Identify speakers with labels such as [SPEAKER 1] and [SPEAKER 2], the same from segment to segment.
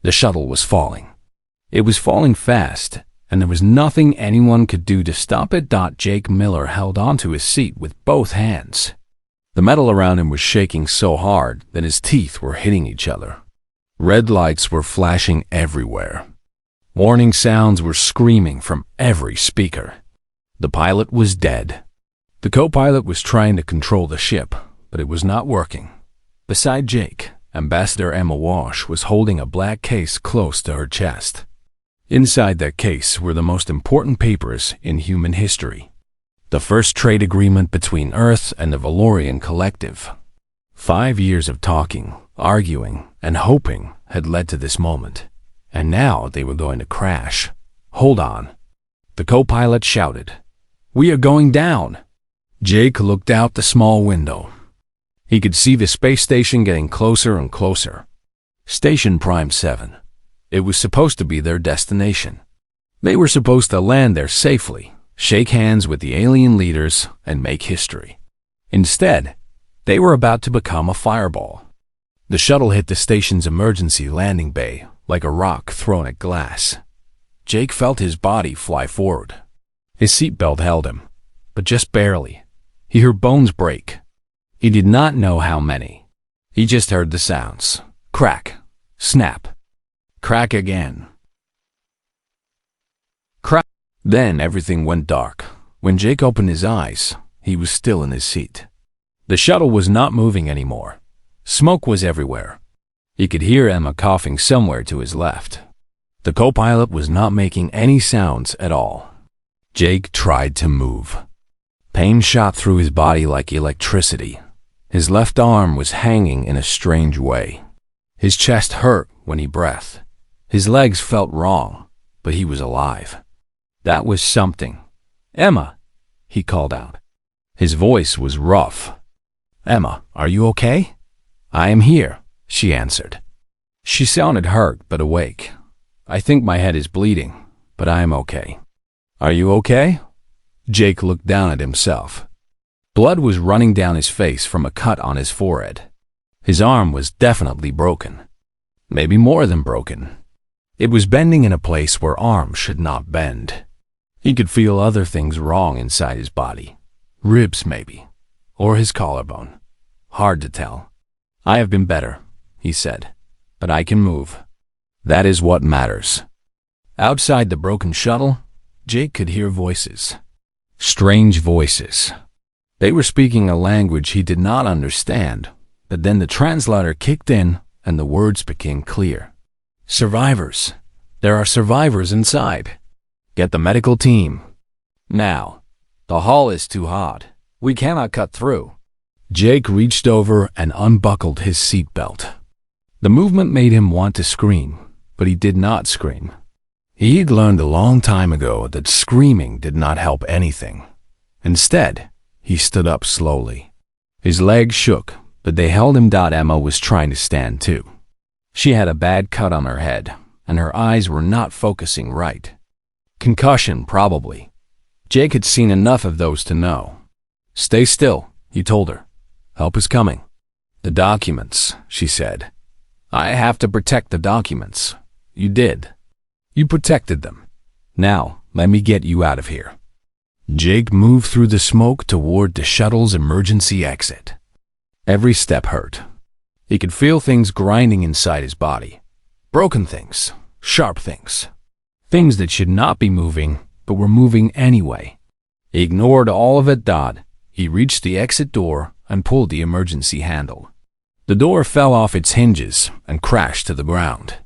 [SPEAKER 1] The shuttle was falling. It was falling fast, and there was nothing anyone could do to stop it. Jake Miller held onto his seat with both hands. The metal around him was shaking so hard that his teeth were hitting each other. Red lights were flashing everywhere. Warning sounds were screaming from every speaker. The pilot was dead. The co-pilot was trying to control the ship, but it was not working. Beside Jake, Ambassador Emma Walsh was holding a black case close to her chest. Inside that case were the most important papers in human history. The first trade agreement between Earth and the Valorian Collective. 5 years of talking, arguing, and hoping had led to this moment. And now they were going to crash. Hold on. The co-pilot shouted, "We are going down!" Jake looked out the small window. He could see the space station getting closer and closer. Station Prime 7. It was supposed to be their destination. They were supposed to land there safely, shake hands with the alien leaders, and make history. Instead, they were about to become a fireball. The shuttle hit the station's emergency landing bay like a rock thrown at glass. Jake felt his body fly forward. His seatbelt held him, but just barely. He heard bones break. He did not know how many. He just heard the sounds. Crack. Snap. Crack again. Crack. Then everything went dark. When Jake opened his eyes, he was still in his seat. The shuttle was not moving anymore. Smoke was everywhere. He could hear Emma coughing somewhere to his left. The co-pilot was not making any sounds at all. Jake tried to move. Pain shot through his body like electricity. His left arm was hanging in a strange way. His chest hurt when he breathed. His legs felt wrong, but he was alive. That was something. "Emma," he called out. His voice was rough. "Emma, are you okay?" "I am here," she answered. She sounded hurt but awake. "I think my head is bleeding, but I am okay." "Are you okay?" Jake looked down at himself. Blood was running down his face from a cut on his forehead. His arm was definitely broken. Maybe more than broken. It was bending in a place where arms should not bend. He could feel other things wrong inside his body. Ribs, maybe. Or his collarbone. Hard to tell. "I have been better," he said. "But I can move. That is what matters." Outside the broken shuttle, Jake could hear voices. Strange voices. They were speaking a language he did not understand, but then the translator kicked in and the words became clear. "Survivors. There are survivors inside. Get the medical team. Now. The hull is too hot. We cannot cut through." Jake reached over and unbuckled his seatbelt. The movement made him want to scream, but he did not scream. He'd learned a long time ago that screaming did not help anything. Instead, he stood up slowly. His legs shook, but they held him. Emma was trying to stand too. She had a bad cut on her head, and her eyes were not focusing right. Concussion, probably. Jake had seen enough of those to know. "Stay still," he told her. "Help is coming." "The documents," she said. "I have to protect the documents." "You did. You protected them. Now, let me get you out of here." Jake moved through the smoke toward the shuttle's emergency exit. Every step hurt. He could feel things grinding inside his body. Broken things, sharp things. Things that should not be moving, but were moving anyway. He ignored all of it. He reached the exit door and pulled the emergency handle. The door fell off its hinges and crashed to the ground.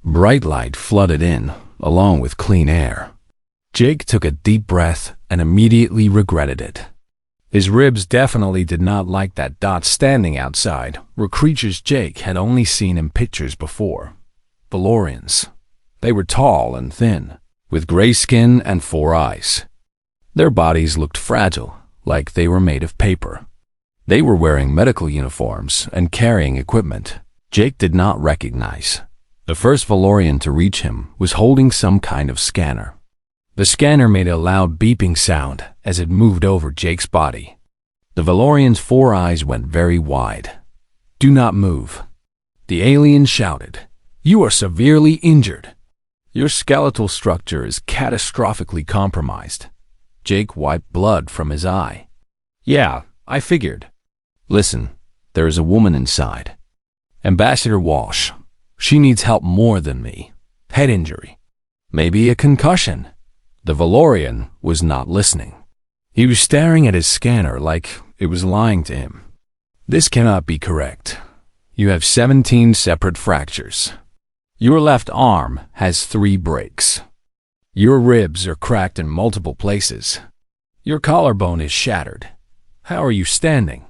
[SPEAKER 1] Bright light flooded in, along with clean air. Jake took a deep breath and immediately regretted it. His ribs definitely did not like that. Standing outside were creatures Jake had only seen in pictures before. Valorians. They were tall and thin, with gray skin and 4 eyes. Their bodies looked fragile, like they were made of paper. They were wearing medical uniforms and carrying equipment Jake did not recognize. The first Valorian to reach him was holding some kind of scanner. The scanner made a loud beeping sound as it moved over Jake's body. The Valorian's 4 eyes went very wide. "Do not move." The alien shouted. You are severely injured. Your skeletal structure is catastrophically compromised. Jake wiped blood from his eye. Yeah, I figured. Listen, there is a woman inside. Ambassador Walsh. She needs help more than me. Head injury. Maybe a concussion. The Valorian was not listening. He was staring at his scanner like it was lying to him. This cannot be correct. You have 17 separate fractures. Your left arm has 3 breaks. Your ribs are cracked in multiple places. Your collarbone is shattered. How are you standing?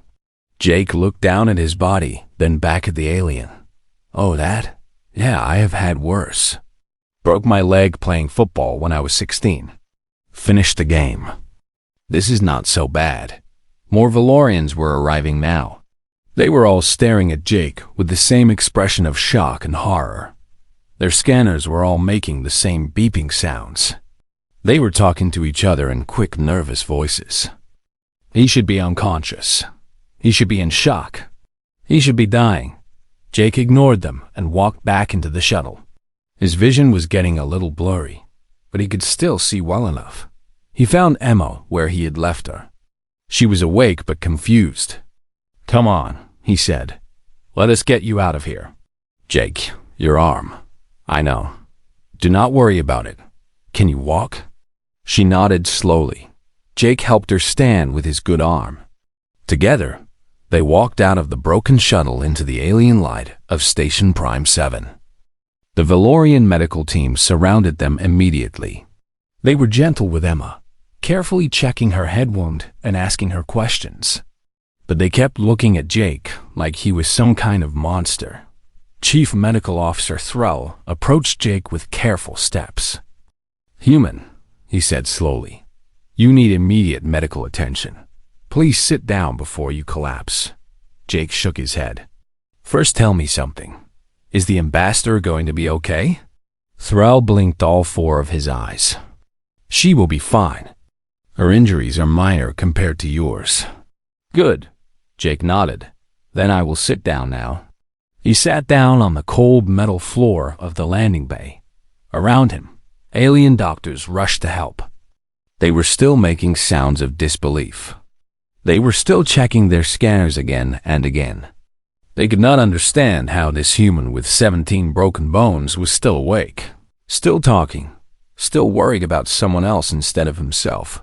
[SPEAKER 1] Jake looked down at his body, then back at the alien. Oh, that? Yeah, I have had worse. Broke my leg playing football when I was 16. Finished the game. This is not so bad. More Valorians were arriving now. They were all staring at Jake with the same expression of shock and horror. Their scanners were all making the same beeping sounds. They were talking to each other in quick, nervous voices. He should be unconscious. He should be in shock. He should be dying. Jake ignored them and walked back into the shuttle. His vision was getting a little blurry, but he could still see well enough. He found Emma where he had left her. She was awake but confused. Come on, he said. Let us get you out of here. Jake, your arm. I know. Do not worry about it. Can you walk? She nodded slowly. Jake helped her stand with his good arm. Together, they walked out of the broken shuttle into the alien light of Station Prime 7. The Valorian medical team surrounded them immediately. They were gentle with Emma, carefully checking her head wound and asking her questions. But they kept looking at Jake like he was some kind of monster. Chief Medical Officer Thrall approached Jake with careful steps. Human, he said slowly, you need immediate medical attention. Please sit down before you collapse. Jake shook his head. First tell me something. Is the ambassador going to be okay? Thrall blinked all 4 of his eyes. She will be fine. Her injuries are minor compared to yours. Good. Jake nodded. Then I will sit down now. He sat down on the cold metal floor of the landing bay. Around him, alien doctors rushed to help. They were still making sounds of disbelief. They were still checking their scanners again and again. They could not understand how this human with 17 broken bones was still awake, still talking, still worried about someone else instead of himself.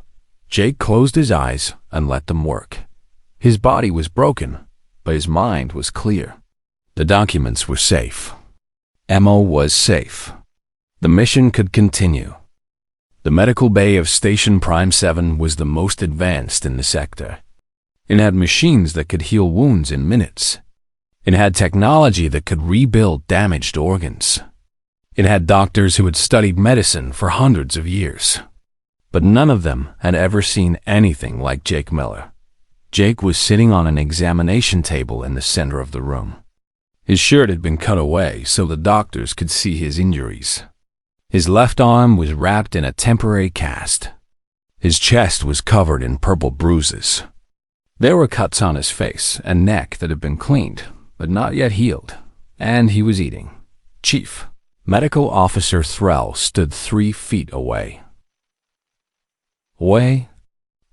[SPEAKER 1] Jake closed his eyes and let them work. His body was broken, but his mind was clear. The documents were safe. Emma was safe. The mission could continue. The medical bay of Station Prime 7 was the most advanced in the sector. It had machines that could heal wounds in minutes. It had technology that could rebuild damaged organs. It had doctors who had studied medicine for hundreds of years. But none of them had ever seen anything like Jake Miller. Jake was sitting on an examination table in the center of the room. His shirt had been cut away so the doctors could see his injuries. His left arm was wrapped in a temporary cast. His chest was covered in purple bruises. There were cuts on his face and neck that had been cleaned, but not yet healed, and he was eating. Chief Medical Officer Thrall stood 3 feet away.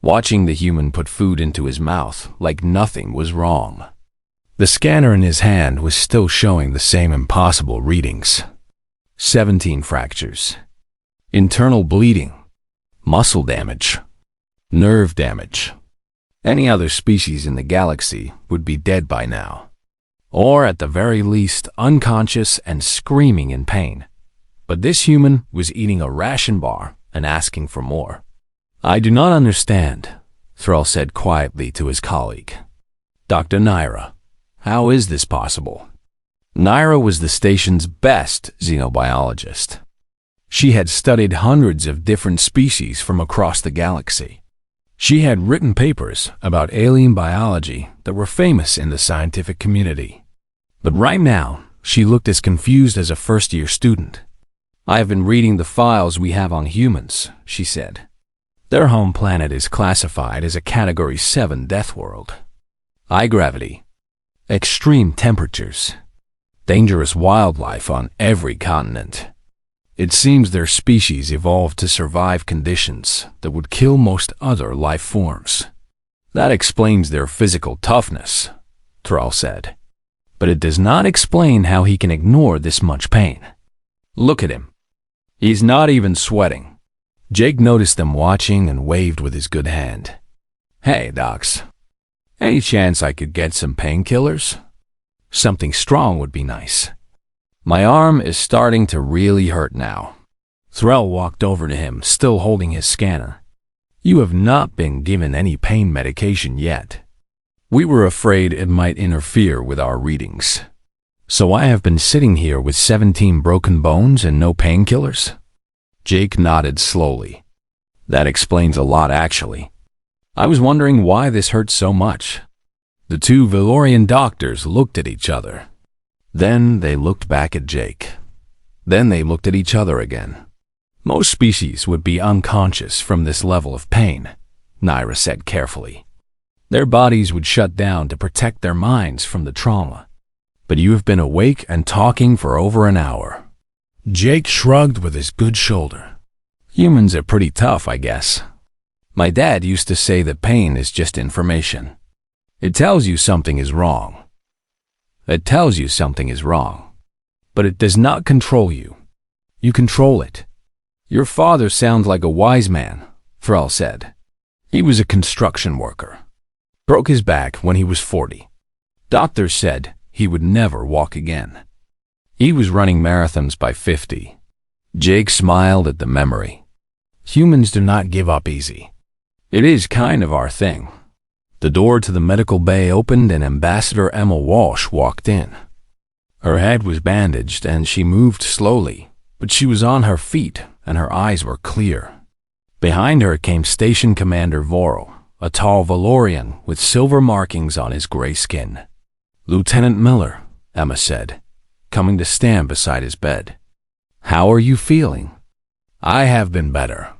[SPEAKER 1] Watching the human put food into his mouth like nothing was wrong. The scanner in his hand was still showing the same impossible readings. 17 fractures, internal bleeding, muscle damage, nerve damage. Any other species in the galaxy would be dead by now, or at the very least unconscious and screaming in pain. But this human was eating a ration bar and asking for more. I do not understand, Thrall said quietly to his colleague. Dr. Naira, how is this possible? Naira was the station's best xenobiologist. She had studied hundreds of different species from across the galaxy. She had written papers about alien biology that were famous in the scientific community. But right now, she looked as confused as a first-year student. I have been reading the files we have on humans, she said. Their home planet is classified as a Category 7 death world. High gravity, extreme temperatures, dangerous wildlife on every continent. It seems their species evolved to survive conditions that would kill most other life forms. That explains their physical toughness, Thrall said. But it does not explain how he can ignore this much pain. Look at him. He's not even sweating. Jake noticed them watching and waved with his good hand. Hey, docs. Any chance I could get some painkillers? Something strong would be nice. My arm is starting to really hurt now. Thrall walked over to him, still holding his scanner. You have not been given any pain medication yet. We were afraid it might interfere with our readings. So I have been sitting here with 17 broken bones and no painkillers? Jake nodded slowly. That explains a lot, actually. I was wondering why this hurt so much. The two Valorian doctors looked at each other. Then they looked back at Jake. Then they looked at each other again. Most species would be unconscious from this level of pain, Naira said carefully. Their bodies would shut down to protect their minds from the trauma. But you have been awake and talking for over an hour. Jake shrugged with his good shoulder. Humans are pretty tough, I guess. My dad used to say that pain is just information. It tells you something is wrong. It tells you something is wrong. But it does not control you. You control it. Your father sounds like a wise man, Thrall said. He was a construction worker. Broke his back when he was 40. Doctors said he would never walk again. He was running marathons by 50. Jake smiled at the memory. Humans do not give up easy. It is kind of our thing. The door to the medical bay opened and Ambassador Emma Walsh walked in. Her head was bandaged and she moved slowly, but she was on her feet and her eyes were clear. Behind her came Station Commander Vorel, a tall Valorian with silver markings on his gray skin. Lieutenant Miller, Emma said, coming to stand beside his bed. How are you feeling? I have been better.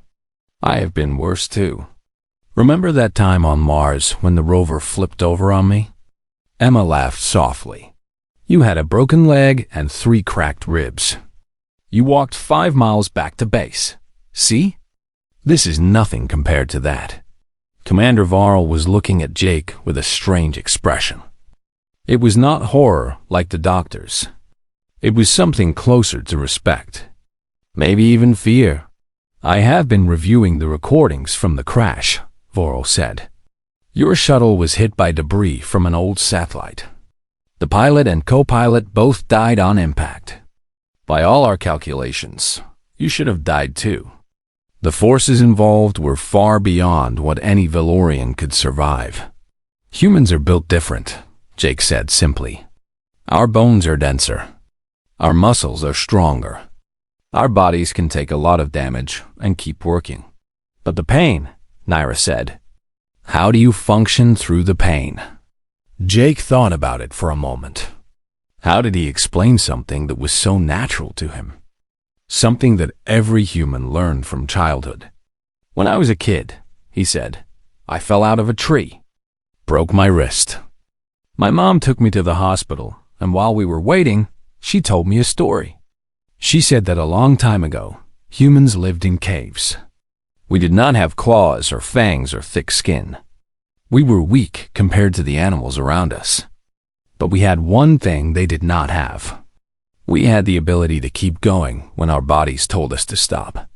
[SPEAKER 1] I have been worse too. Remember that time on Mars when the rover flipped over on me? Emma laughed softly. You had a broken leg and 3 cracked ribs. You walked 5 miles back to base. See? This is nothing compared to that. Commander Varl was looking at Jake with a strange expression. It was not horror like the doctors. It was something closer to respect. Maybe even fear. I have been reviewing the recordings from the crash, Vorel said. Your shuttle was hit by debris from an old satellite. The pilot and co-pilot both died on impact. By all our calculations, you should have died too. The forces involved were far beyond what any Valorian could survive. Humans are built different, Jake said simply. Our bones are denser. Our muscles are stronger. Our bodies can take a lot of damage and keep working. But the pain, Naira said. How do you function through the pain? Jake thought about it for a moment. How did he explain something that was so natural to him? Something that every human learned from childhood. When I was a kid, he said, I fell out of a tree. Broke my wrist. My mom took me to the hospital, and while we were waiting, she told me a story. She said that a long time ago, humans lived in caves. We did not have claws or fangs or thick skin. We were weak compared to the animals around us. But we had one thing they did not have. We had the ability to keep going when our bodies told us to stop.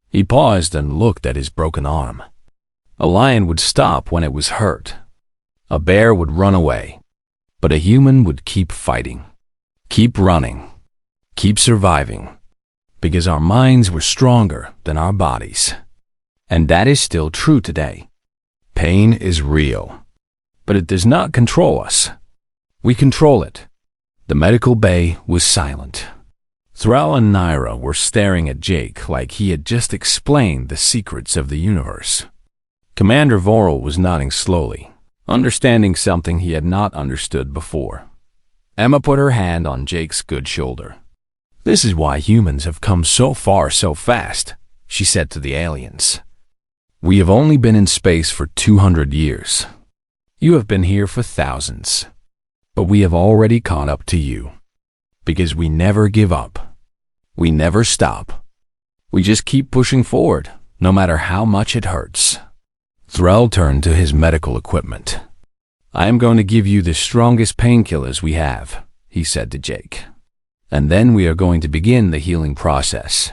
[SPEAKER 1] He paused and looked at his broken arm. A lion would stop when it was hurt. A bear would run away. But a human would keep fighting. Keep running. Keep surviving. Because our minds were stronger than our bodies. And that is still true today. Pain is real. But it does not control us. We control it. The medical bay was silent. Thrall and Naira were staring at Jake like he had just explained the secrets of the universe. Commander Vorel was nodding slowly, understanding something he had not understood before. Emma put her hand on Jake's good shoulder. This is why humans have come so far so fast, she said to the aliens. We have only been in space for 200 years. You have been here for thousands. But we have already caught up to you. Because we never give up. We never stop. We just keep pushing forward, no matter how much it hurts. Thrall turned to his medical equipment. I am going to give you the strongest painkillers we have, he said to Jake. And then we are going to begin the healing process.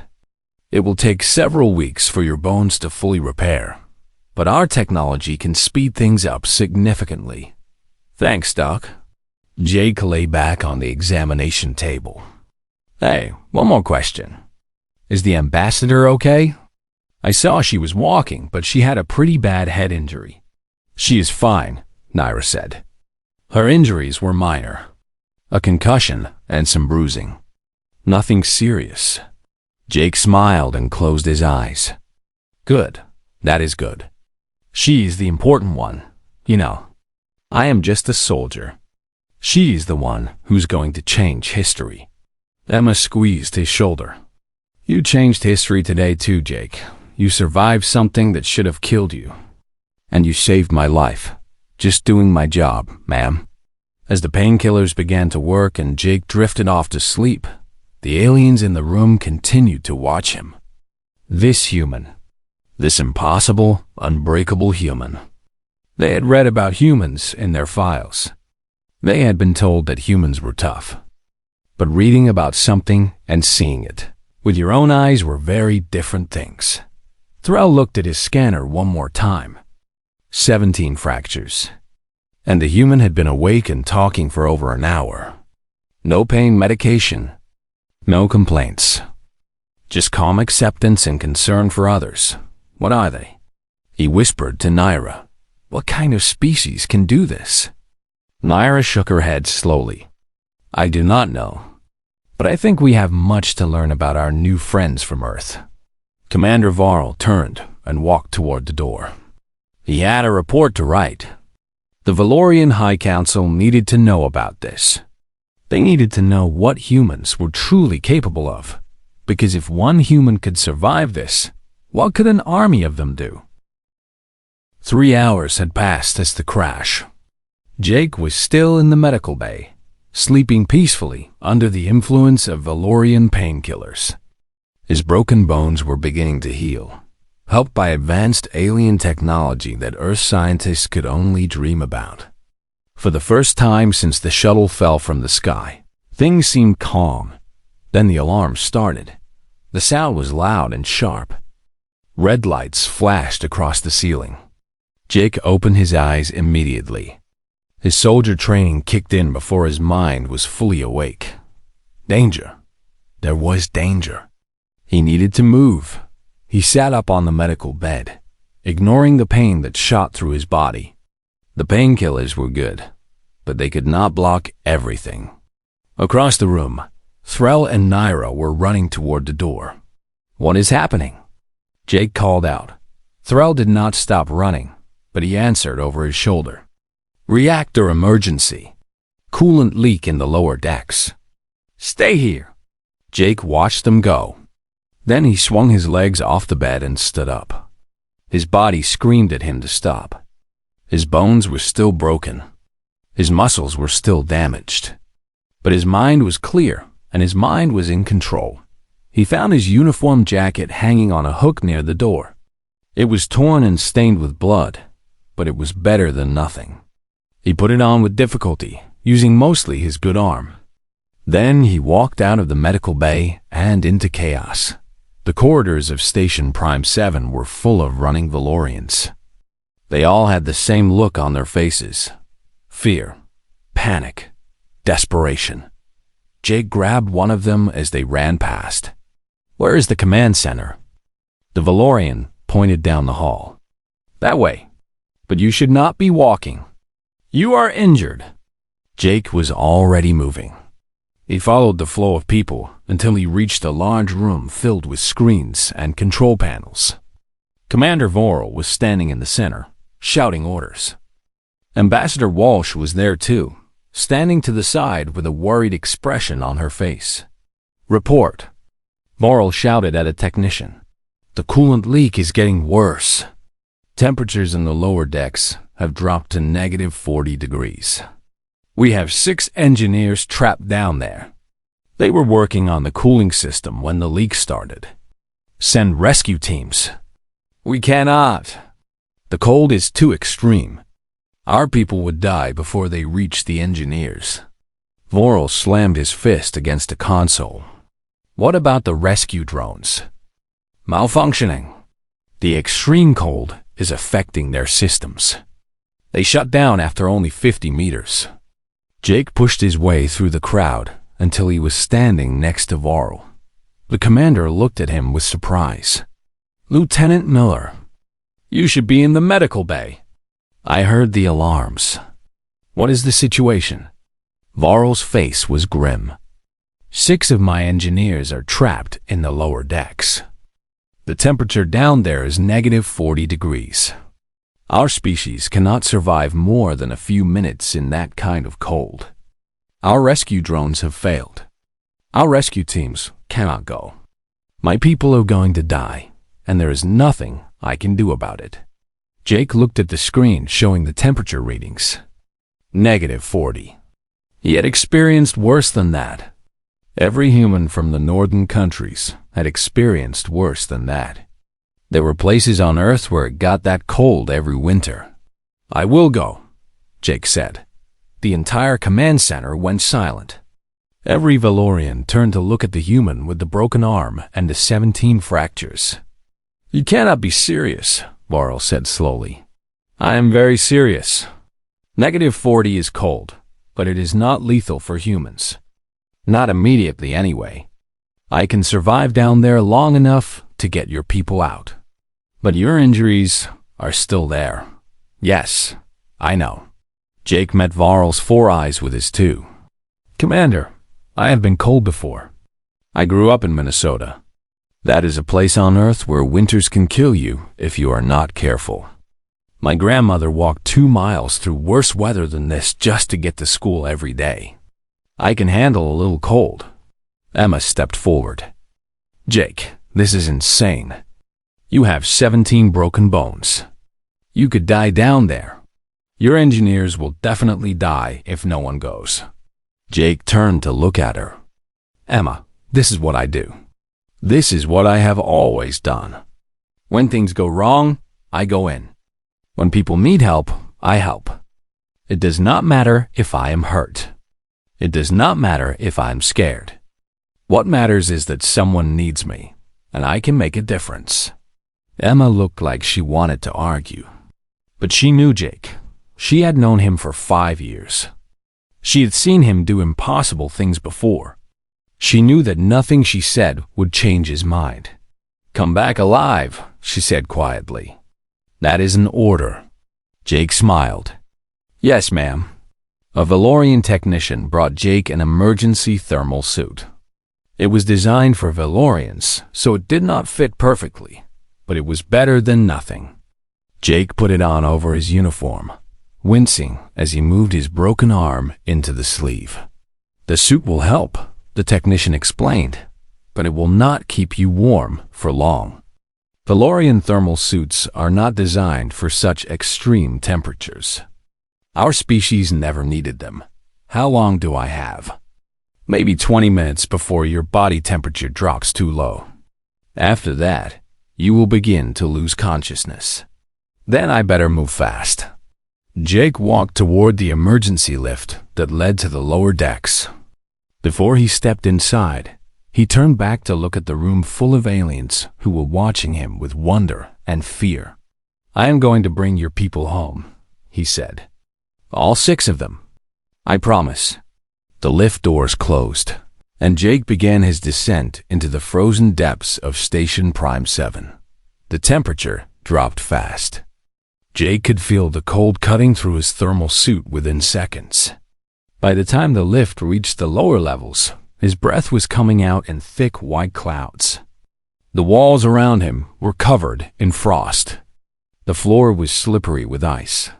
[SPEAKER 1] It will take several weeks for your bones to fully repair, but our technology can speed things up significantly. Thanks, Doc. Jake lay back on the examination table. Hey, one more question. Is the ambassador okay? I saw she was walking, but she had a pretty bad head injury. She is fine, Naira said. Her injuries were minor. A concussion and some bruising. Nothing serious. Jake smiled and closed his eyes. Good. That is good. She's the important one, you know. I am just a soldier. She's the one who's going to change history. Emma squeezed his shoulder. You changed history today too, Jake. You survived something that should have killed you. And you saved my life. Just doing my job, ma'am. As the painkillers began to work and Jake drifted off to sleep, the aliens in the room continued to watch him. This human. This impossible, unbreakable human. They had read about humans in their files. They had been told that humans were tough. But reading about something and seeing it with your own eyes were very different things. Thrall looked at his scanner one more time. 17 fractures. And the human had been awake and talking for over an hour. No pain medication. No complaints. Just calm acceptance and concern for others. What are they? He whispered to Naira. What kind of species can do this? Naira shook her head slowly. I do not know. But I think we have much to learn about our new friends from Earth. Commander Varl turned and walked toward the door. He had a report to write. The Valorian High Council needed to know about this. They needed to know what humans were truly capable of. Because if one human could survive this, what could an army of them do? 3 hours had passed since the crash. Jake was still in the medical bay, sleeping peacefully under the influence of Valorian painkillers. His broken bones were beginning to heal, helped by advanced alien technology that Earth scientists could only dream about. For the first time since the shuttle fell from the sky, things seemed calm. Then the alarm started. The sound was loud and sharp. Red lights flashed across the ceiling. Jake opened his eyes immediately. His soldier training kicked in before his mind was fully awake. Danger. There was danger. He needed to move. He sat up on the medical bed, ignoring the pain that shot through his body. The painkillers were good, but they could not block everything. Across the room, Thrall and Naira were running toward the door. What is happening? Jake called out. Thrall did not stop running, but he answered over his shoulder. Reactor emergency. Coolant leak in the lower decks. Stay here. Jake watched them go. Then he swung his legs off the bed and stood up. His body screamed at him to stop. His bones were still broken. His muscles were still damaged. But his mind was clear, and his mind was in control. He found his uniform jacket hanging on a hook near the door. It was torn and stained with blood, but it was better than nothing. He put it on with difficulty, using mostly his good arm. Then he walked out of the medical bay and into chaos. The corridors of Station Prime 7 were full of running Valorians. They all had the same look on their faces. Fear, panic, desperation. Jake grabbed one of them as they ran past. Where is the command center? The Valorian pointed down the hall. That way. But you should not be walking. You are injured. Jake was already moving. He followed the flow of people until he reached a large room filled with screens and control panels. Commander Vorl was standing in the center, shouting orders. Ambassador Walsh was there too, standing to the side with a worried expression on her face. Report. Vorl shouted at a technician. The coolant leak is getting worse. Temperatures in the lower decks have dropped to -40 degrees. We have 6 engineers trapped down there. They were working on the cooling system when the leak started. Send rescue teams. We cannot. The cold is too extreme. Our people would die before they reached the engineers. Vorel slammed his fist against a console. What about the rescue drones? Malfunctioning. The extreme cold is affecting their systems. They shut down after only 50 meters. Jake pushed his way through the crowd until he was standing next to Vorel. The commander looked at him with surprise. Lieutenant Miller, you should be in the medical bay. I heard the alarms. What is the situation? Vorel's face was grim. 6 of my engineers are trapped in the lower decks. The temperature down there is -40 degrees. Our species cannot survive more than a few minutes in that kind of cold. Our rescue drones have failed. Our rescue teams cannot go. My people are going to die, and there is nothing I can do about it. Jake looked at the screen showing the temperature readings. -40. He had experienced worse than that. Every human from the northern countries had experienced worse than that. There were places on Earth where it got that cold every winter. I will go, Jake said. The entire command center went silent. Every Valorian turned to look at the human with the broken arm and the 17 fractures. You cannot be serious, Vorel said slowly. I am very serious. -40 is cold, but it is not lethal for humans. Not immediately anyway. I can survive down there long enough to get your people out. But your injuries are still there. Yes, I know. Jake met Vorel's 4 eyes with his 2. Commander, I have been cold before. I grew up in Minnesota. That is a place on Earth where winters can kill you if you are not careful. My grandmother walked 2 miles through worse weather than this just to get to school every day. I can handle a little cold. Emma stepped forward. Jake, this is insane. You have 17 broken bones. You could die down there. Your engineers will definitely die if no one goes. Jake turned to look at her. Emma, this is what I do. This is what I have always done. When things go wrong, I go in. When people need help, I help. It does not matter if I am hurt. It does not matter if I'm scared. What matters is that someone needs me, and I can make a difference. Emma looked like she wanted to argue. But she knew Jake. She had known him for 5 years. She had seen him do impossible things before. She knew that nothing she said would change his mind. Come back alive, she said quietly. That is an order. Jake smiled. Yes, ma'am. A Valorian technician brought Jake an emergency thermal suit. It was designed for Valorians, so it did not fit perfectly, but it was better than nothing. Jake put it on over his uniform, wincing as he moved his broken arm into the sleeve. The suit will help, the technician explained, but it will not keep you warm for long. Valorian thermal suits are not designed for such extreme temperatures. Our species never needed them. How long do I have? Maybe 20 minutes before your body temperature drops too low. After that, you will begin to lose consciousness. Then I better move fast. Jake walked toward the emergency lift that led to the lower decks. Before he stepped inside, he turned back to look at the room full of aliens who were watching him with wonder and fear. I am going to bring your people home, he said. All 6 of them. I promise. The lift doors closed, and Jake began his descent into the frozen depths of Station Prime 7. The temperature dropped fast. Jake could feel the cold cutting through his thermal suit within seconds. By the time the lift reached the lower levels, his breath was coming out in thick white clouds. The walls around him were covered in frost. The floor was slippery with ice.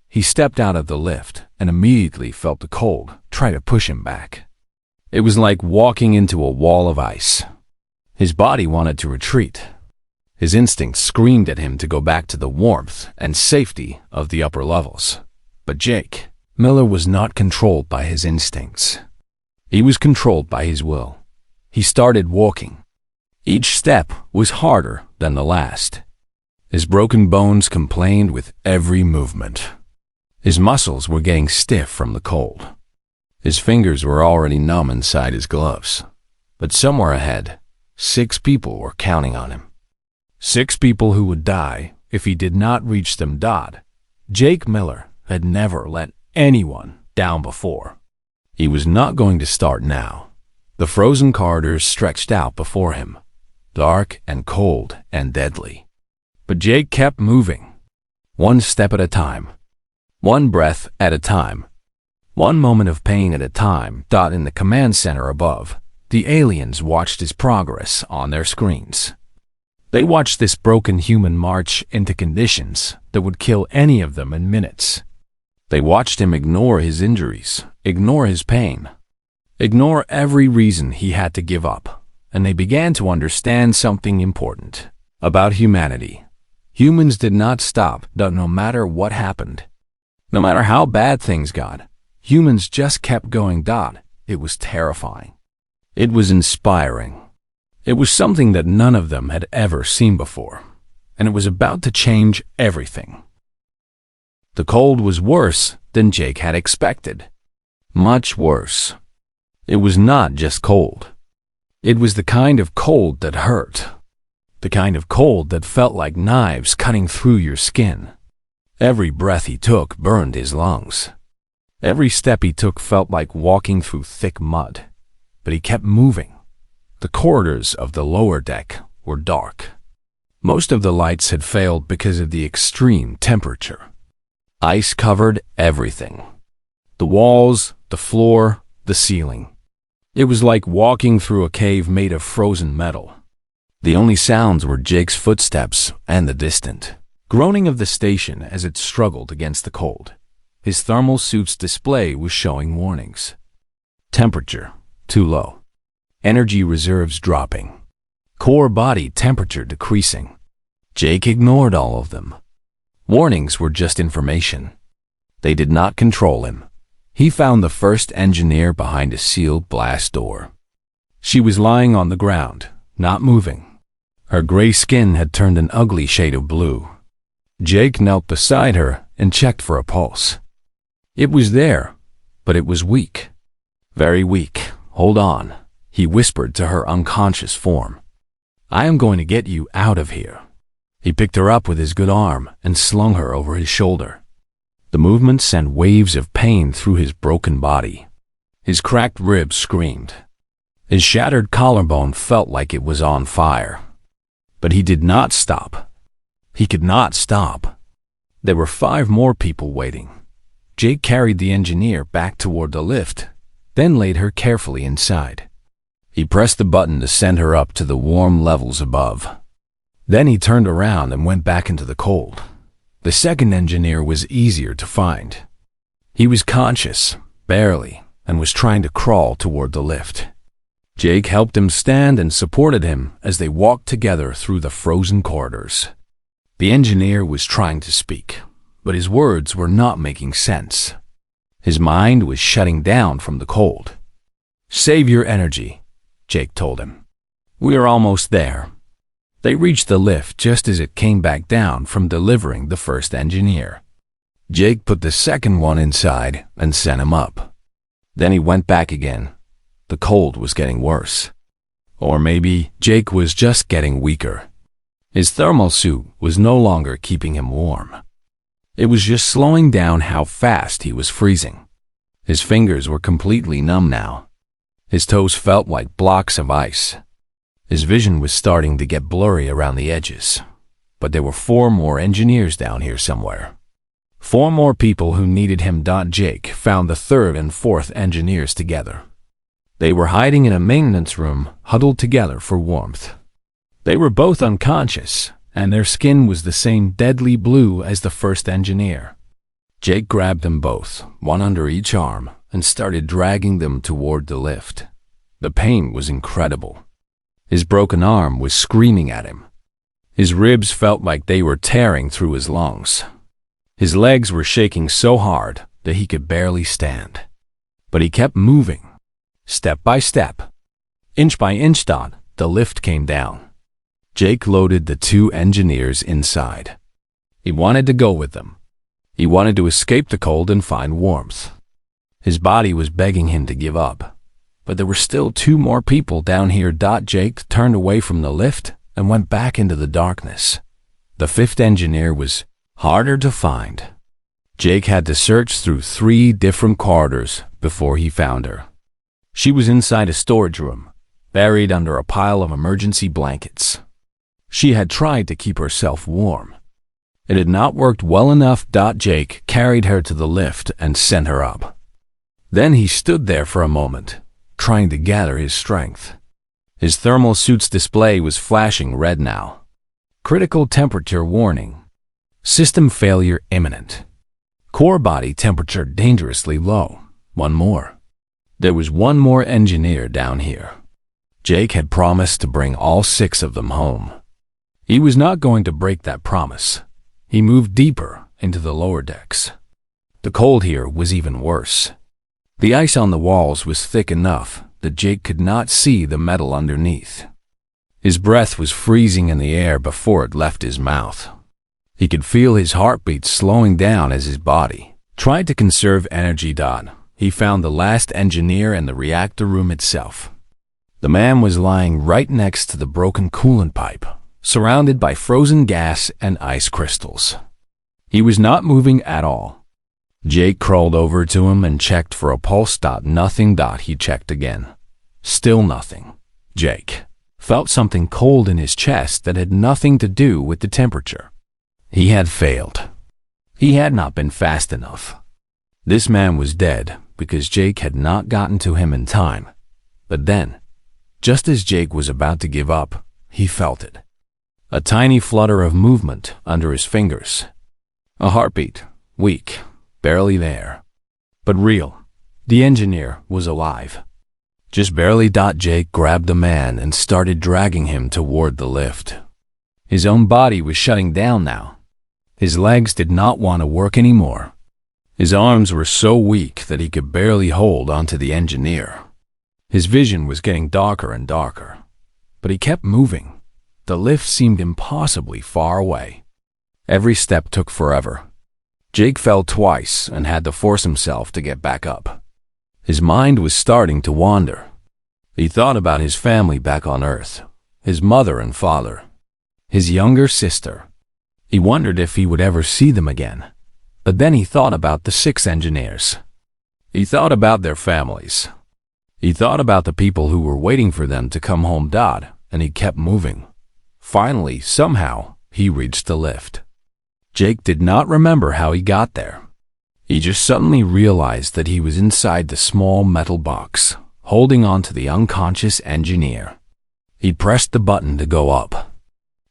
[SPEAKER 1] He stepped out of the lift and immediately felt the cold try to push him back. It was like walking into a wall of ice. His body wanted to retreat. His instincts screamed at him to go back to the warmth and safety of the upper levels. But Jake Miller was not controlled by his instincts. He was controlled by his will. He started walking. Each step was harder than the last. His broken bones complained with every movement. His muscles were getting stiff from the cold. His fingers were already numb inside his gloves. But somewhere ahead, 6 people were counting on him. 6 people who would die if he did not reach them. Jake Miller had never let anyone down before. He was not going to start now. The frozen corridors stretched out before him, dark and cold and deadly. But Jake kept moving, one step at a time, one breath at a time, one moment of pain at a time. In the command center above, the aliens watched his progress on their screens. They watched this broken human march into conditions that would kill any of them in minutes. They watched him ignore his injuries, ignore his pain, ignore every reason he had to give up, and they began to understand something important about humanity. Humans did not stop, no matter what happened. No matter how bad things got, humans just kept going. It was terrifying. It was inspiring. It was something that none of them had ever seen before, and it was about to change everything. The cold was worse than Jake had expected. Much worse. It was not just cold. It was the kind of cold that hurt. The kind of cold that felt like knives cutting through your skin. Every breath he took burned his lungs. Every step he took felt like walking through thick mud. But he kept moving. The corridors of the lower deck were dark. Most of the lights had failed because of the extreme temperature. Ice covered everything. The walls, the floor, the ceiling. It was like walking through a cave made of frozen metal. The only sounds were Jake's footsteps and the distant groaning of the station as it struggled against the cold. His thermal suit's display was showing warnings. Temperature too low. Energy reserves dropping. Core body temperature decreasing. Jake ignored all of them. Warnings were just information. They did not control him. He found the first engineer behind a sealed blast door. She was lying on the ground, not moving. Her gray skin had turned an ugly shade of blue. Jake knelt beside her and checked for a pulse. It was there, but it was weak. Very weak. Hold on, he whispered to her unconscious form. I am going to get you out of here. He picked her up with his good arm and slung her over his shoulder. The movement sent waves of pain through his broken body. His cracked ribs screamed. His shattered collarbone felt like it was on fire. But he did not stop. He could not stop. There were 5 more people waiting. Jake carried the engineer back toward the lift, then laid her carefully inside. He pressed the button to send her up to the warm levels above. Then he turned around and went back into the cold. The second engineer was easier to find. He was conscious, barely, and was trying to crawl toward the lift. Jake helped him stand and supported him as they walked together through the frozen corridors. The engineer was trying to speak, but his words were not making sense. His mind was shutting down from the cold. Save your energy, Jake told him. We are almost there. They reached the lift just as it came back down from delivering the first engineer. Jake put the second one inside and sent him up. Then he went back again. The cold was getting worse. Or maybe Jake was just getting weaker. His thermal suit was no longer keeping him warm. It was just slowing down how fast he was freezing. His fingers were completely numb now. His toes felt like blocks of ice. His vision was starting to get blurry around the edges. But there were 4 more engineers down here somewhere. 4 more people who needed him. Jake found the 3rd and 4th engineers together. They were hiding in a maintenance room, huddled together for warmth. They were both unconscious, and their skin was the same deadly blue as the first engineer. Jake grabbed them both, one under each arm, and started dragging them toward the lift. The pain was incredible. His broken arm was screaming at him. His ribs felt like they were tearing through his lungs. His legs were shaking so hard that he could barely stand. But he kept moving. Step by step, inch by inch, the lift came down. Jake loaded the two engineers inside. He wanted to go with them. He wanted to escape the cold and find warmth. His body was begging him to give up. But there were still two more people down here. Jake turned away from the lift and went back into the darkness. The fifth engineer was harder to find. Jake had to search through 3 different corridors before he found her. She was inside a storage room, buried under a pile of emergency blankets. She had tried to keep herself warm. It had not worked well enough. Jake carried her to the lift and sent her up. Then he stood there for a moment, trying to gather his strength. His thermal suit's display was flashing red now. Critical temperature warning. System failure imminent. Core body temperature dangerously low. One more. There was one more engineer down here. Jake had promised to bring all 6 of them home. He was not going to break that promise. He moved deeper into the lower decks. The cold here was even worse. The ice on the walls was thick enough that Jake could not see the metal underneath. His breath was freezing in the air before it left his mouth. He could feel his heartbeat slowing down as his body tried to conserve energy. He found the last engineer in the reactor room itself. The man was lying right next to the broken coolant pipe, surrounded by frozen gas and ice crystals. He was not moving at all. Jake crawled over to him and checked for a pulse. Nothing. He checked again. Still nothing. Jake felt something cold in his chest that had nothing to do with the temperature. He had failed. He had not been fast enough. This man was dead because Jake had not gotten to him in time. But then, just as Jake was about to give up, he felt it. A tiny flutter of movement under his fingers. A heartbeat, weak, barely there. But real. The engineer was alive. Just barely. Jake grabbed the man and started dragging him toward the lift. His own body was shutting down now. His legs did not want to work anymore. His arms were so weak that he could barely hold onto the engineer. His vision was getting darker and darker. But he kept moving. The lift seemed impossibly far away. Every step took forever. Jake fell twice and had to force himself to get back up. His mind was starting to wander. He thought about his family back on Earth, his mother and father, his younger sister. He wondered if he would ever see them again. But then he thought about the 6 engineers. He thought about their families. He thought about the people who were waiting for them to come home. And he kept moving. Finally, somehow, he reached the lift. Jake did not remember how he got there. He just suddenly realized that he was inside the small metal box, holding on to the unconscious engineer. He pressed the button to go up.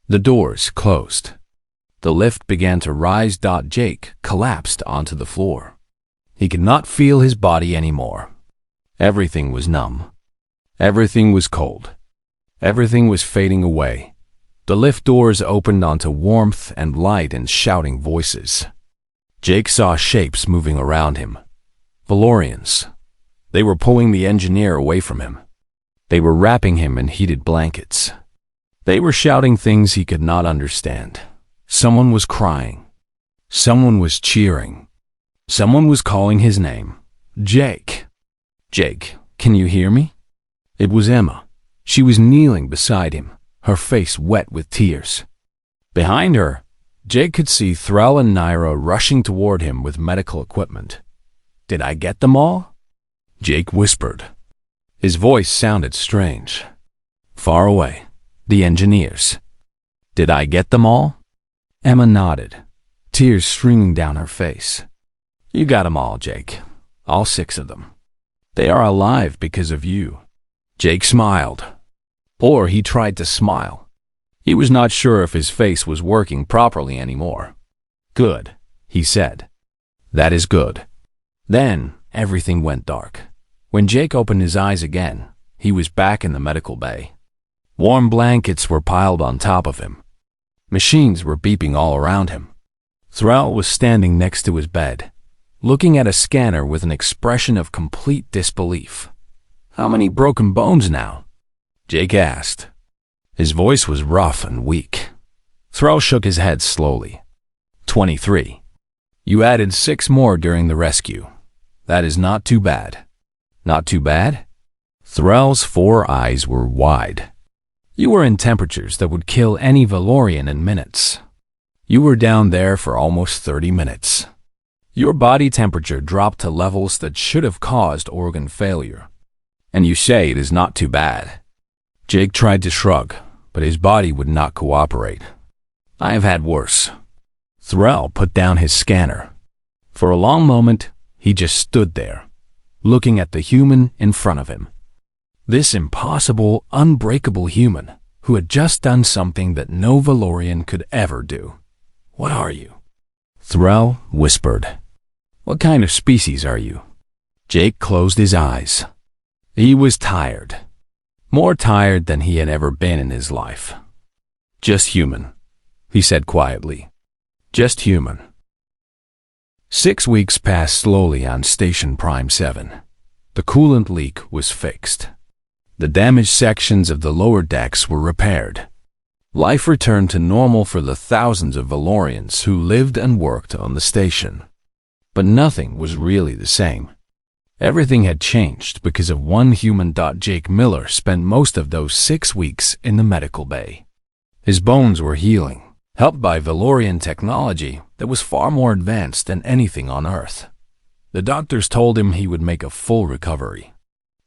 [SPEAKER 1] The doors closed. The lift began to rise. Jake collapsed onto the floor. He could not feel his body anymore. Everything was numb. Everything was cold. Everything was fading away. The lift doors opened onto warmth and light and shouting voices. Jake saw shapes moving around him. Valorians. They were pulling the engineer away from him. They were wrapping him in heated blankets. They were shouting things he could not understand. Someone was crying. Someone was cheering. Someone was calling his name. Jake. Jake, can you hear me? It was Emma. She was kneeling beside him, her face wet with tears. Behind her, Jake could see Thrall and Naira rushing toward him with medical equipment. Did I get them all? Jake whispered. His voice sounded strange. Far away, the engineers. Did I get them all? Emma nodded, tears streaming down her face. You got them all, Jake. All 6 of them. They are alive because of you. Jake smiled. Or he tried to smile. He was not sure if his face was working properly anymore. Good, he said. That is good. Then everything went dark. When Jake opened his eyes again, he was back in the medical bay. Warm blankets were piled on top of him. Machines were beeping all around him. Thrall was standing next to his bed, looking at a scanner with an expression of complete disbelief. How many broken bones now? Jake asked. His voice was rough and weak. Thrall shook his head slowly. 23. You added 6 more during the rescue. That is not too bad. Not too bad? Thrall's 4 eyes were wide. You were in temperatures that would kill any Valorian in minutes. You were down there for almost 30 minutes. Your body temperature dropped to levels that should have caused organ failure. And you say it is not too bad. Jake tried to shrug, but his body would not cooperate. I have had worse. Thrall put down his scanner. For a long moment, he just stood there, looking at the human in front of him. This impossible, unbreakable human who had just done something that no Valorian could ever do. What are you? Thrall whispered. What kind of species are you? Jake closed his eyes. He was tired. More tired than he had ever been in his life. Just human, he said quietly. Just human. 6 weeks passed slowly on Station Prime 7. The coolant leak was fixed. The damaged sections of the lower decks were repaired. Life returned to normal for the thousands of Valorians who lived and worked on the station. But nothing was really the same. Everything had changed because of one human. Jake Miller spent most of those 6 weeks in the medical bay. His bones were healing, helped by Valorian technology that was far more advanced than anything on Earth. The doctors told him he would make a full recovery.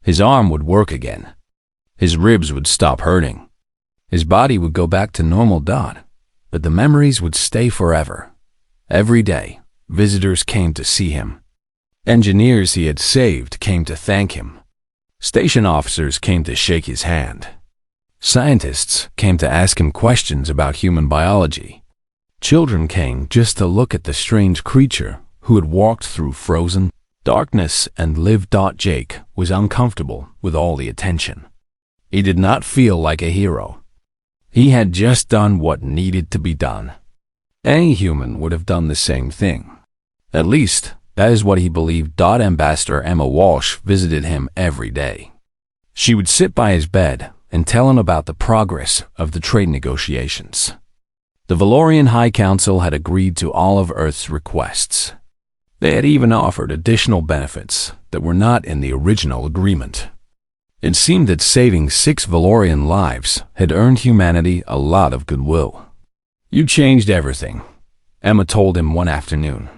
[SPEAKER 1] His arm would work again. His ribs would stop hurting. His body would go back to normal. But the memories would stay forever. Every day, visitors came to see him. Engineers he had saved came to thank him. Station officers came to shake his hand. Scientists came to ask him questions about human biology. Children came just to look at the strange creature who had walked through frozen darkness and lived. Jake was uncomfortable with all the attention. He did not feel like a hero. He had just done what needed to be done. Any human would have done the same thing. At least, that is what he believed. Ambassador Emma Walsh visited him every day. She would sit by his bed and tell him about the progress of the trade negotiations. The Valorian High Council had agreed to all of Earth's requests. They had even offered additional benefits that were not in the original agreement. It seemed that saving 6 Valorian lives had earned humanity a lot of goodwill. You changed everything, Emma told him one afternoon.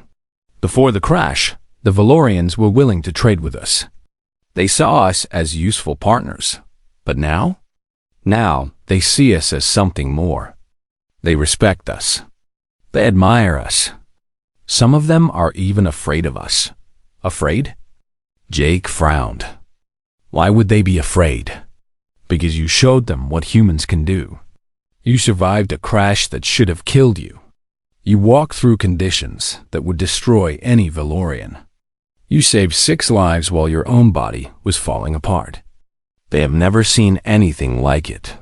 [SPEAKER 1] Before the crash, the Valorians were willing to trade with us. They saw us as useful partners. But now? Now, they see us as something more. They respect us. They admire us. Some of them are even afraid of us. Afraid? Jake frowned. Why would they be afraid? Because you showed them what humans can do. You survived a crash that should have killed you. You walked through conditions that would destroy any Valorian. You saved 6 lives while your own body was falling apart. They have never seen anything like it.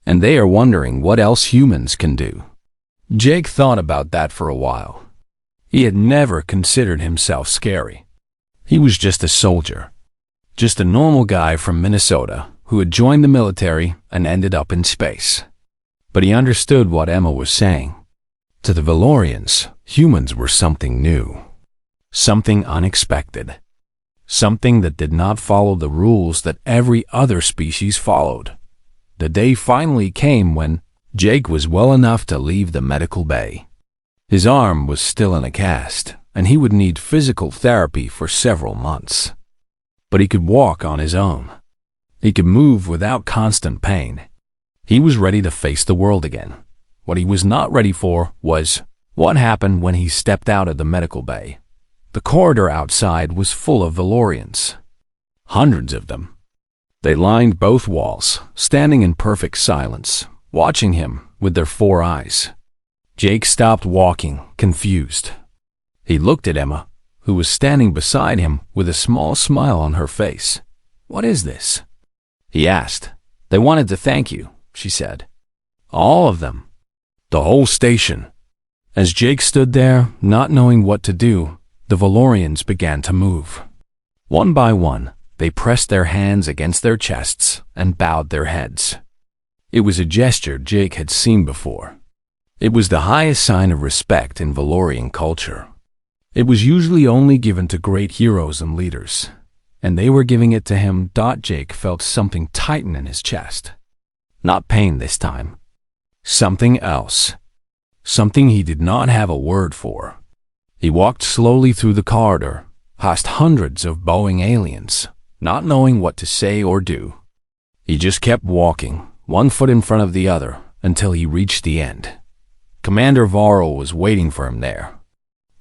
[SPEAKER 1] And they are wondering what else humans can do. Jake thought about that for a while. He had never considered himself scary. He was just a soldier. Just a normal guy from Minnesota who had joined the military and ended up in space. But he understood what Emma was saying. To the Valorians, humans were something new. Something unexpected. Something that did not follow the rules that every other species followed. The day finally came when Jake was well enough to leave the medical bay. His arm was still in a cast, and he would need physical therapy for several months. But he could walk on his own. He could move without constant pain. He was ready to face the world again. What he was not ready for was what happened when he stepped out of the medical bay. The corridor outside was full of Valorians. Hundreds of them. They lined both walls, standing in perfect silence, watching him with their 4 eyes. Jake stopped walking, confused. He looked at Emma, who was standing beside him with a small smile on her face. "What is this?" he asked. "They wanted to thank you," she said. "All of them. The whole station." As Jake stood there, not knowing what to do, the Valorians began to move. One by one, They pressed their hands against their chests and bowed their heads. It was a gesture Jake had seen before. It was the highest sign of respect in Valorian culture. It was usually only given to great heroes and leaders, and they were giving it to him. Jake felt something tighten in his chest. Not pain this time. Something else. Something he did not have a word for. He walked slowly through the corridor, past hundreds of bowing aliens, not knowing what to say or do. He just kept walking, one foot in front of the other, until he reached the end. Commander Varl was waiting for him there.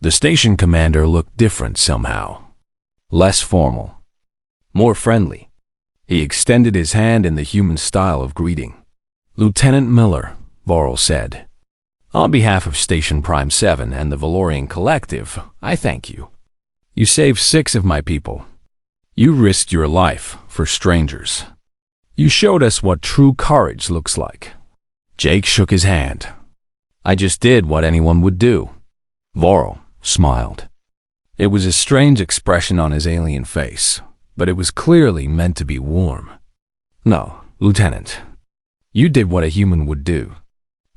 [SPEAKER 1] The station commander looked different somehow. Less formal. More friendly. He extended his hand in the human style of greeting. "Lieutenant Miller," Varl said. "On behalf of Station Prime 7 and the Valorian Collective, I thank you. You saved 6 of my people. You risked your life for strangers. You showed us what true courage looks like." Jake shook his hand. "I just did what anyone would do." Varl smiled. It was a strange expression on his alien face, but it was clearly meant to be warm. "No, Lieutenant. You did what a human would do.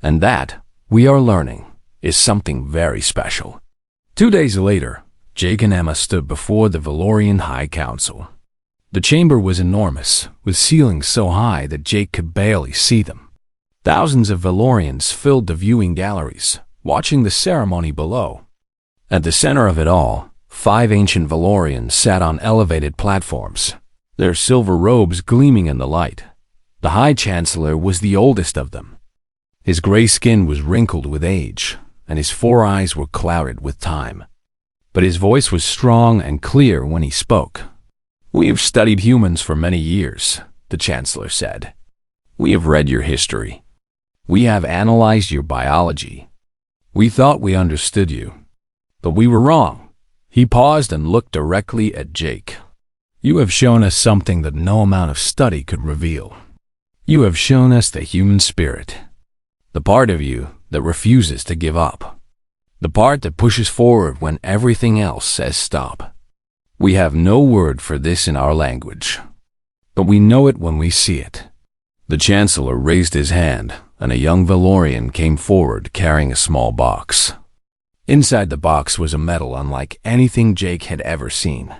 [SPEAKER 1] And that, we are learning, is something very special." 2 days later, Jake and Emma stood before the Valorian High Council. The chamber was enormous, with ceilings so high that Jake could barely see them. Thousands of Valorians filled the viewing galleries, watching the ceremony below. At the center of it all, 5 ancient Valorians sat on elevated platforms, their silver robes gleaming in the light. The High Chancellor was the oldest of them. His gray skin was wrinkled with age, and his 4 eyes were clouded with time. But his voice was strong and clear when he spoke. "We have studied humans for many years," the Chancellor said. "We have read your history. We have analyzed your biology. We thought we understood you, but we were wrong." He paused and looked directly at Jake. "You have shown us something that no amount of study could reveal. You have shown us the human spirit, the part of you that refuses to give up, the part that pushes forward when everything else says stop. We have no word for this in our language, but we know it when we see it." The Chancellor raised his hand, and a young Valorian came forward carrying a small box. Inside the box was a metal unlike anything Jake had ever seen.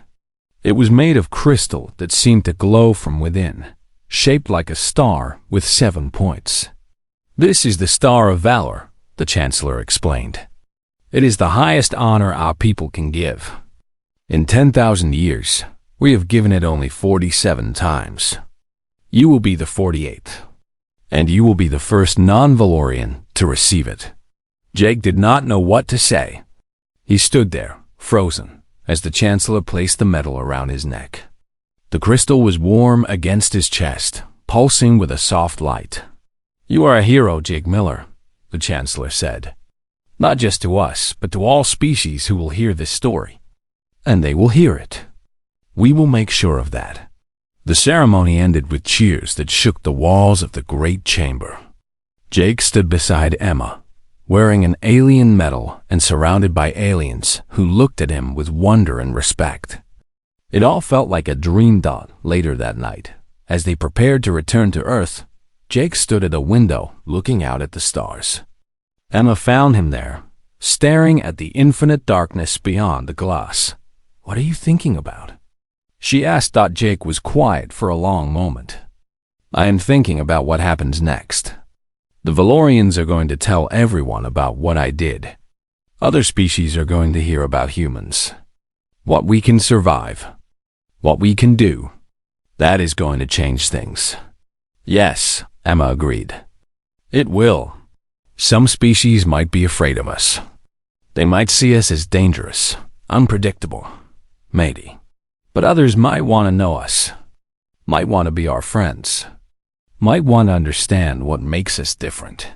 [SPEAKER 1] It was made of crystal that seemed to glow from within, shaped like a star with 7 points. "This is the Star of Valor," the Chancellor explained. "It is the highest honor our people can give. In 10,000 years, we have given it only 47 times. You will be the 48th, and you will be the first non-Valorian to receive it." Jake did not know what to say. He stood there, frozen, as the Chancellor placed the medal around his neck. The crystal was warm against his chest, pulsing with a soft light. "You are a hero, Jake Miller," the Chancellor said. "Not just to us, but to all species who will hear this story. And they will hear it. We will make sure of that." The ceremony ended with cheers that shook the walls of the great chamber. Jake stood beside Emma, wearing an alien medal and surrounded by aliens who looked at him with wonder and respect. It all felt like a dream. Later that night, as they prepared to return to Earth, Jake stood at a window looking out at the stars. Emma found him there, staring at the infinite darkness beyond the glass. "What are you thinking about?" she asked. Jake was quiet for a long moment. "I am thinking about what happens next. The Valorians are going to tell everyone about what I did. Other species are going to hear about humans. What we can survive. What we can do. That is going to change things." "Yes," Emma agreed. "It will. Some species might be afraid of us. They might see us as dangerous, unpredictable, maybe. But others might want to know us, might want to be our friends, might want to understand what makes us different."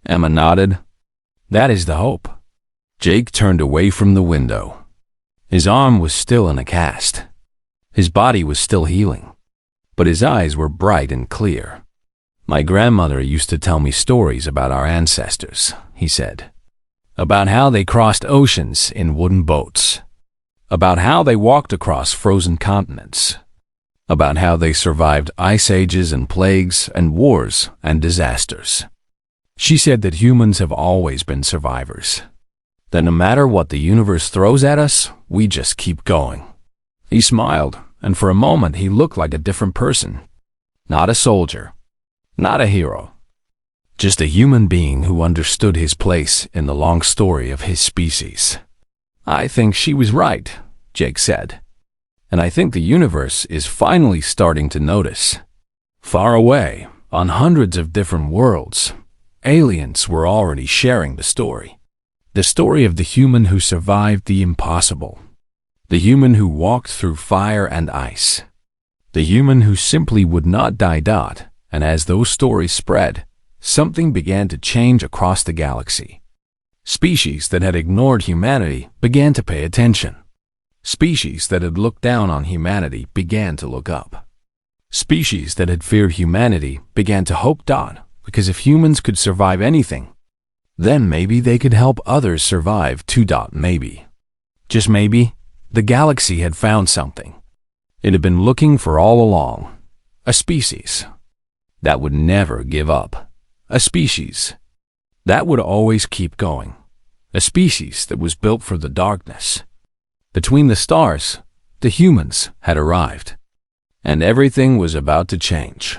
[SPEAKER 1] Emma nodded. "That is the hope." Jake turned away from the window. His arm was still in a cast. His body was still healing, but his eyes were bright and clear. "My grandmother used to tell me stories about our ancestors," he said. "About how they crossed oceans in wooden boats. About how they walked across frozen continents. about how they survived ice ages and plagues and wars and disasters. She said that humans have always been survivors, that no matter what the universe throws at us, we just keep going. He smiled, and for a moment he looked like a different person. Not a soldier, not a hero, just a human being who understood his place in the long story of his species. I think she was right, Jake said. And I think the universe is finally starting to notice. Far away, on hundreds of different worlds, aliens were already sharing the story. The story of the human who survived the impossible. The human who walked through fire and ice. The human who simply would not die. And as those stories spread, something began to change across the galaxy. Species that had ignored humanity began to pay attention. Species that had looked down on humanity began to look up. Species that had feared humanity began to hope. Because if humans could survive anything, then maybe they could help others survive too. Maybe, just maybe, the galaxy had found something it had been looking for all along. A species that would never give up. A species that would always keep going. A species that was built for the darkness. Between the stars, the humans had arrived. And everything was about to change.